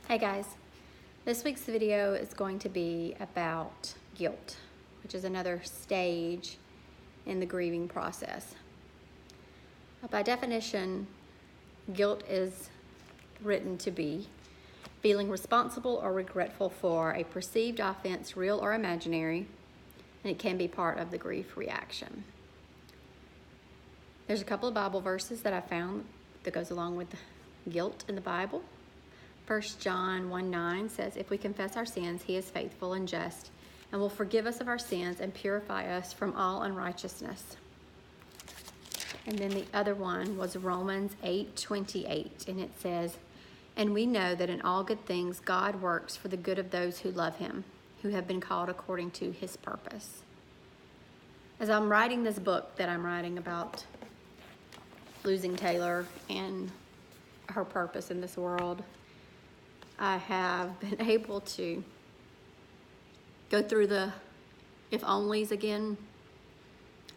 Hey guys, this week's video is going to be about guilt, which is another stage in the grieving process. By definition, guilt is written to be feeling responsible or regretful for a perceived offense, real or imaginary, and it can be part of the grief reaction. There's a couple of Bible verses that I found that goes along with guilt in the Bible. 1 John 1:9 says, if we confess our sins, he is faithful and just and will forgive us of our sins and purify us from all unrighteousness. And then the other one was Romans 8:28, and it says, and we know that in all good things God works for the good of those who love him, who have been called according to his purpose. As I'm writing this book that I'm writing about losing Taylor and her purpose in this world, I have been able to go through the if-onlys again,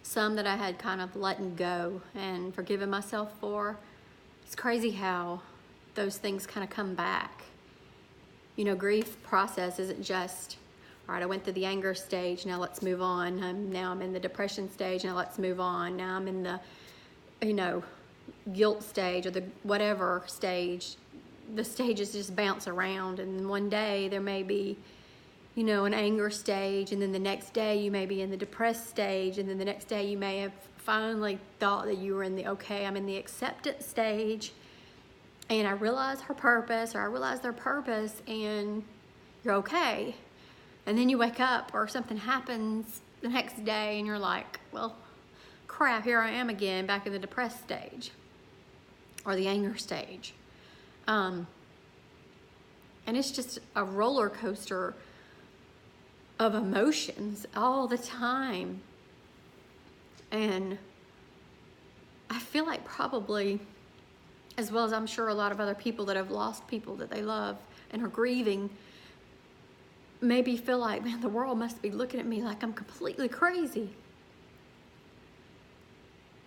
some that I had kind of letting go and forgiven myself for. It's crazy how those things kind of come back. You know, grief process isn't just, all right, I went through the anger stage, now let's move on. Now I'm in the depression stage, now let's move on. Now I'm in the, guilt stage or the whatever stage. The stages just bounce around, and one day there may be, an anger stage, and then the next day you may be in the depressed stage, and then the next day you may have finally thought that you were in I'm in the acceptance stage, and I realize her purpose, or I realize their purpose, and you're okay. And then you wake up or something happens the next day and you're like, well, crap, here I am again, back in the depressed stage or the anger stage. And it's just a roller coaster of emotions all the time. And I feel like probably, as well as I'm sure a lot of other people that have lost people that they love and are grieving, maybe feel like, man, the world must be looking at me like I'm completely crazy.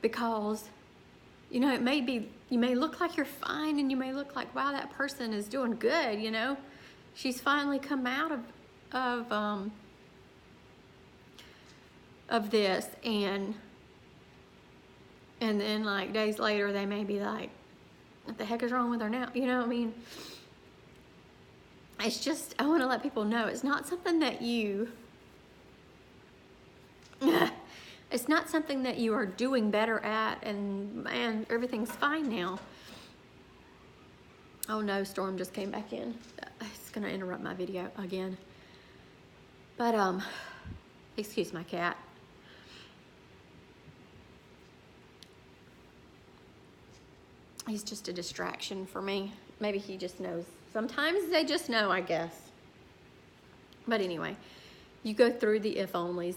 Because it may be, you may look like you're fine, and you may look like, wow, that person is doing good, She's finally come out of this, and then like days later they may be like, what the heck is wrong with her now? It's just, I want to let people know it's not something that it's not something that you are doing better at, and man, everything's fine now. Oh no, storm just came back in. It's gonna interrupt my video again. But excuse my cat. He's just a distraction for me. Maybe he just knows. Sometimes they just know, I guess. But anyway, you go through the if-onlys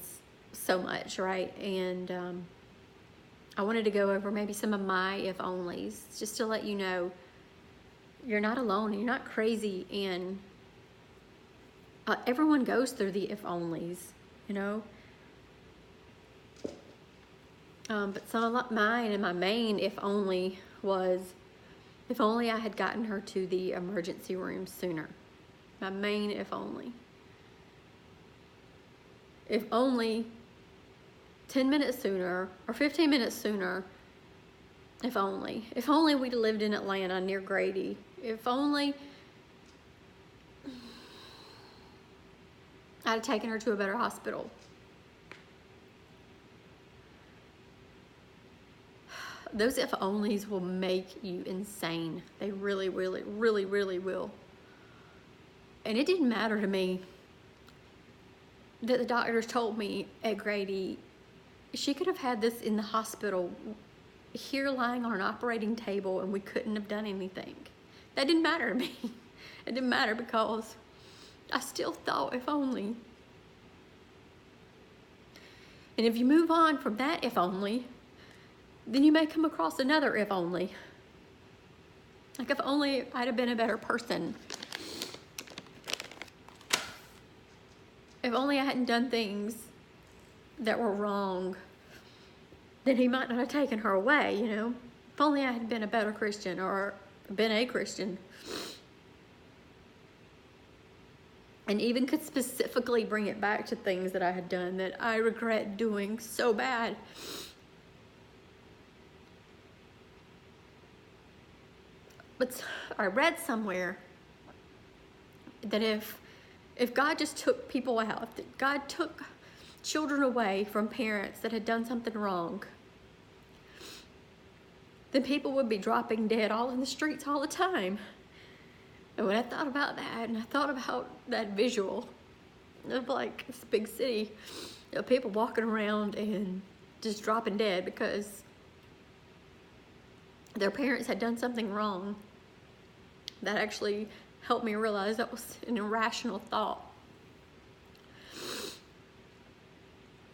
so much, right? And I wanted to go over maybe some of my if-onlys just to let you know you're not alone and you're not crazy, and everyone goes through the if-onlys, but some of mine, and my main if-only was, if only I had gotten her to the emergency room sooner. My main if-only. If only 10 minutes sooner or 15 minutes sooner. If only we'd lived in Atlanta near Grady. If only I'd have taken her to a better hospital. Those if-onlys will make you insane. They really, really, really, really will. And it didn't matter to me that the doctors told me at Grady, she could have had this in the hospital, here lying on an operating table, and we couldn't have done anything. That didn't matter to me. It didn't matter because I still thought, if only. And if you move on from that if only, then you may come across another if only. Like, if only I'd have been a better person. If only I hadn't done things that were wrong, then he might not have taken her away, If only I had been a better Christian or been a Christian. and even could specifically bring it back to things that I had done that I regret doing so bad. But I read somewhere that if God just took people out, that God took children away from parents that had done something wrong, then people would be dropping dead all in the streets all the time. And when I thought about that, and I thought about that visual of like this big city of people walking around and just dropping dead because their parents had done something wrong, that actually helped me realize that was an irrational thought.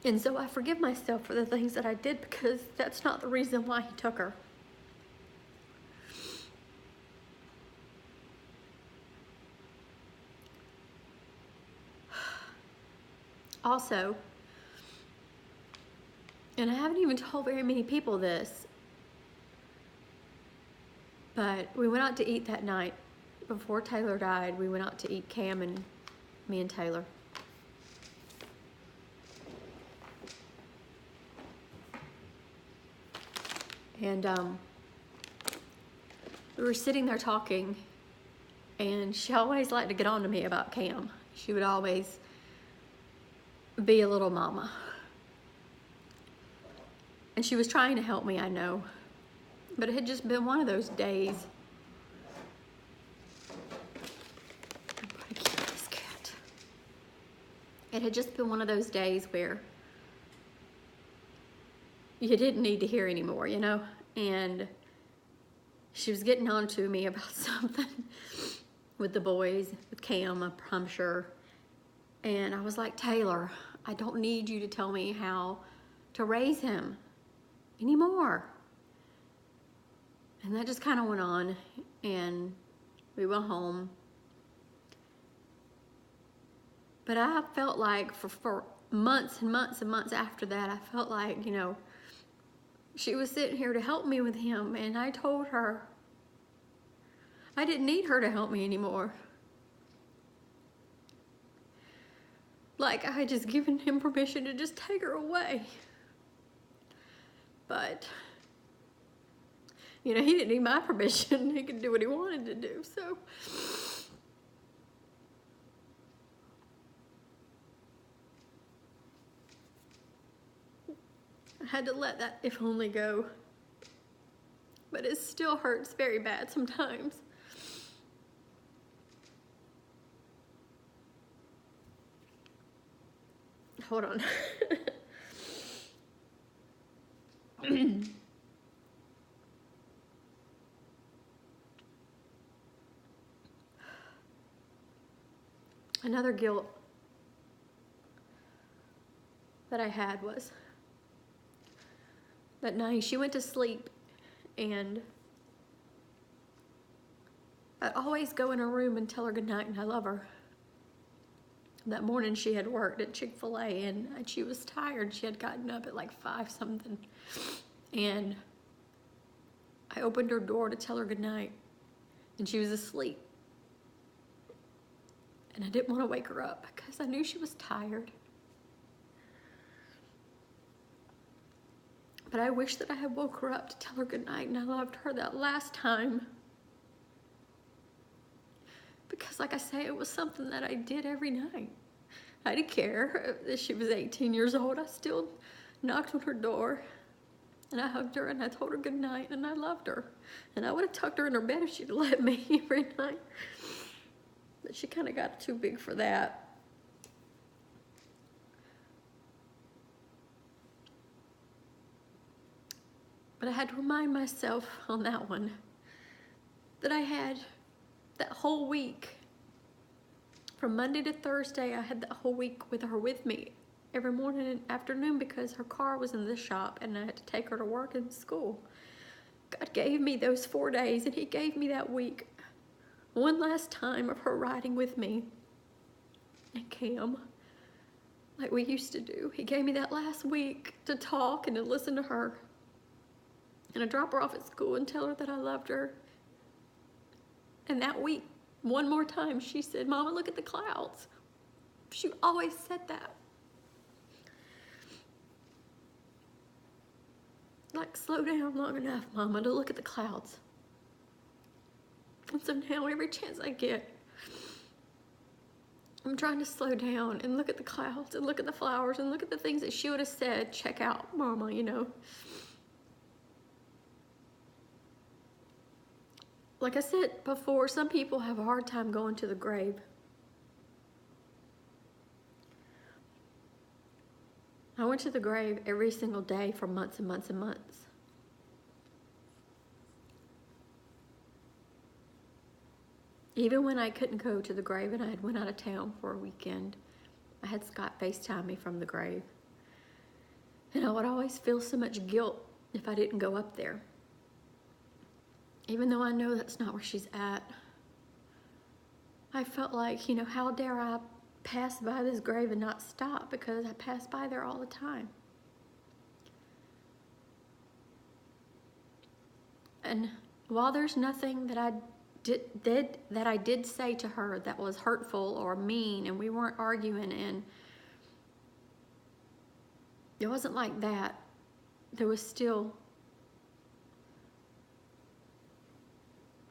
And so I forgive myself for the things that I did, because that's not the reason why he took her. Also, and I haven't even told very many people this, but we went out to eat that night before Taylor died. We went out to eat, Cam and me and Taylor. And we were sitting there talking, and she always liked to get on to me about Cam. She would always be a little mama. And she was trying to help me, I know. But it had just been one of those days. I'm gonna keep this cat. It had just been one of those days where you didn't need to hear anymore, you know? And she was getting on to me about something with the boys, with Cam, I'm sure. And I was like, Taylor, I don't need you to tell me how to raise him anymore. And that just kind of went on, and we went home. But I felt like for months and months and months after that, I felt like, you know, she was sitting here to help me with him, and I told her I didn't need her to help me anymore. Like I had just given him permission to just take her away. But, you know, he didn't need my permission. He could do what he wanted to do, so. I had to let that if only go. But it still hurts very bad sometimes. Hold on. Another guilt that I had was that night she went to sleep, and I'd always go in her room and tell her goodnight and I love her. That morning she had worked at Chick-fil-A, and she was tired. She had gotten up at like 5 something. And I opened her door to tell her goodnight, and she was asleep. And I didn't want to wake her up because I knew she was tired. But I wish that I had woke her up to tell her goodnight and I loved her that last time. Because like I say, it was something that I did every night. I didn't care that she was 18 years old. I still knocked on her door, and I hugged her and I told her goodnight and I loved her. And I would have tucked her in her bed if she'd let me every night. But she kind of got too big for that. But I had to remind myself on that one that I had that whole week. From Monday to Thursday, I had that whole week with her with me every morning and afternoon because her car was in the shop and I had to take her to work and school. God gave me those 4 days, and he gave me that week one last time of her riding with me and Cam like we used to do. He gave me that last week to talk and to listen to her and to drop her off at school and tell her that I loved her. And that week, one more time, she said, Mama, look at the clouds. She always said that. Like, slow down long enough, Mama, to look at the clouds. And so now every chance I get, I'm trying to slow down and look at the clouds and look at the flowers and look at the things that she would have said, check out, Mama, you know. Like I said before, some people have a hard time going to the grave. I went to the grave every single day for months and months and months. Even when I couldn't go to the grave and I had went out of town for a weekend, I had Scott FaceTime me from the grave. And I would always feel so much guilt if I didn't go up there. Even though I know that's not where she's at. I felt like, you know, how dare I pass by this grave and not stop, because I pass by there all the time. And while there's nothing that I did say to her that was hurtful or mean, and we weren't arguing, and it wasn't like that, there was still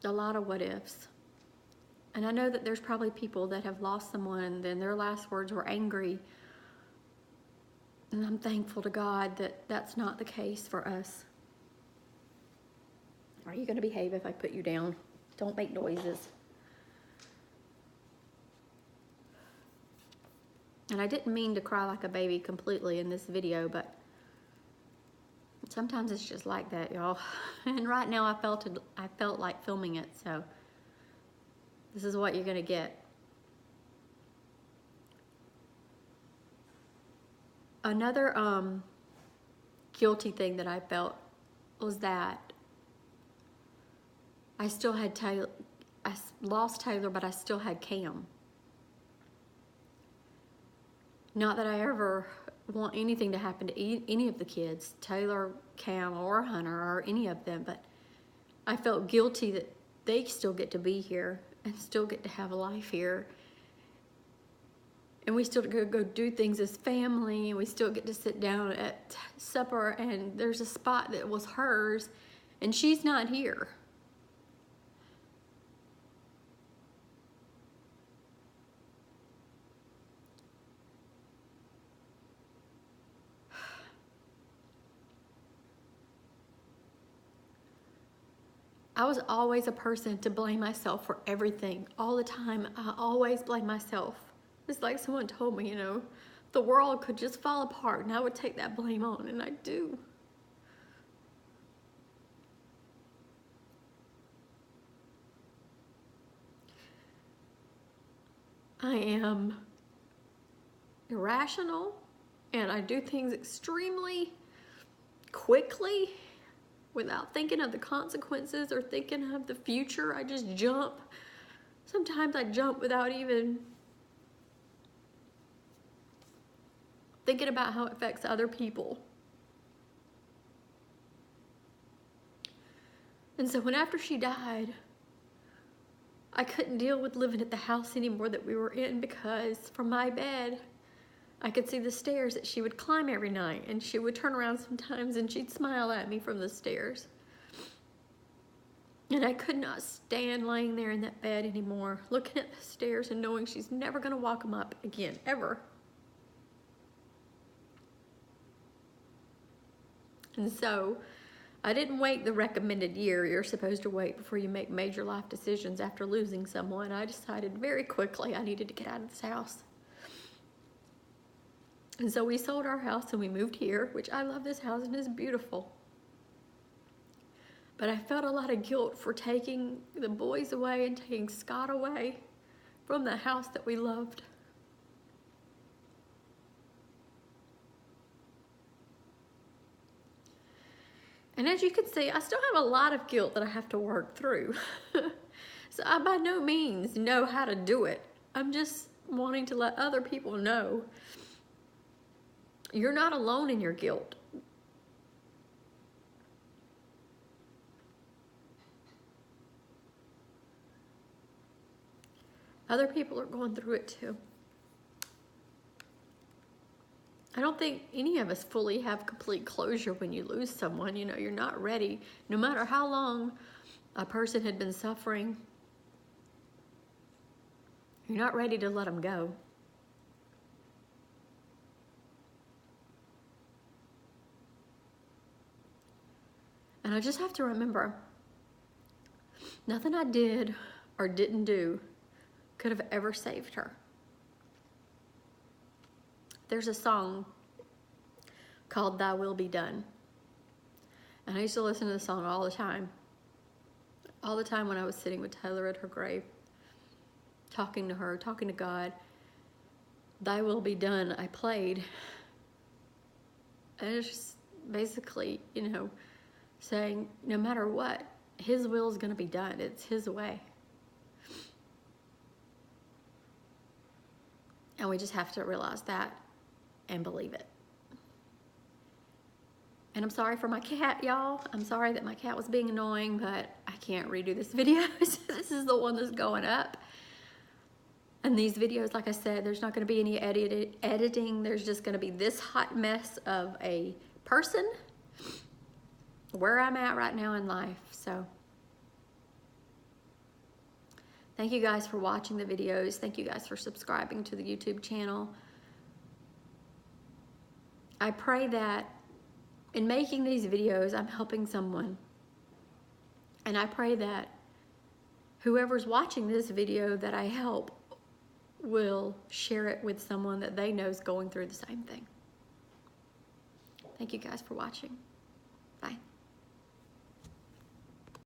a lot of what ifs. And I know that there's probably people that have lost someone and then their last words were angry. And I'm thankful to God that that's not the case for us. Are you going to behave if I put you down? Don't make noises. And I didn't mean to cry like a baby completely in this video, but sometimes it's just like that, y'all. And right now I felt like filming it, so this is what you're gonna get. Another guilty thing that I felt was that I still had Taylor. I lost Taylor, but I still had Cam. Not that I ever want anything to happen to any of the kids, Taylor, Cam, or Hunter, or any of them, but I felt guilty that they still get to be here and still get to have a life here. And we still get to go do things as family, and we still get to sit down at supper, and there's a spot that was hers, and she's not here. I was always a person to blame myself for everything. All the time, I always blame myself. It's like someone told me, you know, the world could just fall apart and I would take that blame on, and I do. I am irrational, and I do things extremely quickly without thinking of the consequences or thinking of the future. I just jump. Sometimes I jump without even thinking about how it affects other people. And so when after she died, I couldn't deal with living at the house anymore that we were in, because from my bed, I could see the stairs that she would climb every night, and she would turn around sometimes and she'd smile at me from the stairs. And I could not stand laying there in that bed anymore, looking at the stairs and knowing she's never gonna walk them up again, ever. And so I didn't wait the recommended year you're supposed to wait before you make major life decisions after losing someone. I decided very quickly I needed to get out of this house. And so we sold our house and we moved here, which I love this house and it's beautiful. But I felt a lot of guilt for taking the boys away and taking Scott away from the house that we loved. And as you can see, I still have a lot of guilt that I have to work through. So I by no means know how to do it. I'm just wanting to let other people know you're not alone in your guilt. Other people are going through it too. I don't think any of us fully have complete closure when you lose someone. You know, you're not ready. No matter how long a person had been suffering, you're not ready to let them go. And I just have to remember, nothing I did or didn't do could have ever saved her. There's a song called Thy Will Be Done. And I used to listen to the song all the time. All the time when I was sitting with Taylor at her grave, talking to her, talking to God. Thy Will Be Done, I played. And it's just basically, you know, saying no matter what, His will is going to be done. It's His way. And we just have to realize that and believe it. And I'm sorry for my cat, y'all. I'm sorry that my cat was being annoying, but I can't redo this video. This is the one that's going up. And these videos, like I said, there's not going to be any editing. There's just going to be this hot mess of a person where I'm at right now in life. So thank you guys for watching the videos. Thank you guys for subscribing to the YouTube channel. I pray that in making these videos, I'm helping someone. And I pray that whoever's watching this video that I help will share it with someone that they know is going through the same thing. Thank you guys for watching. Bye.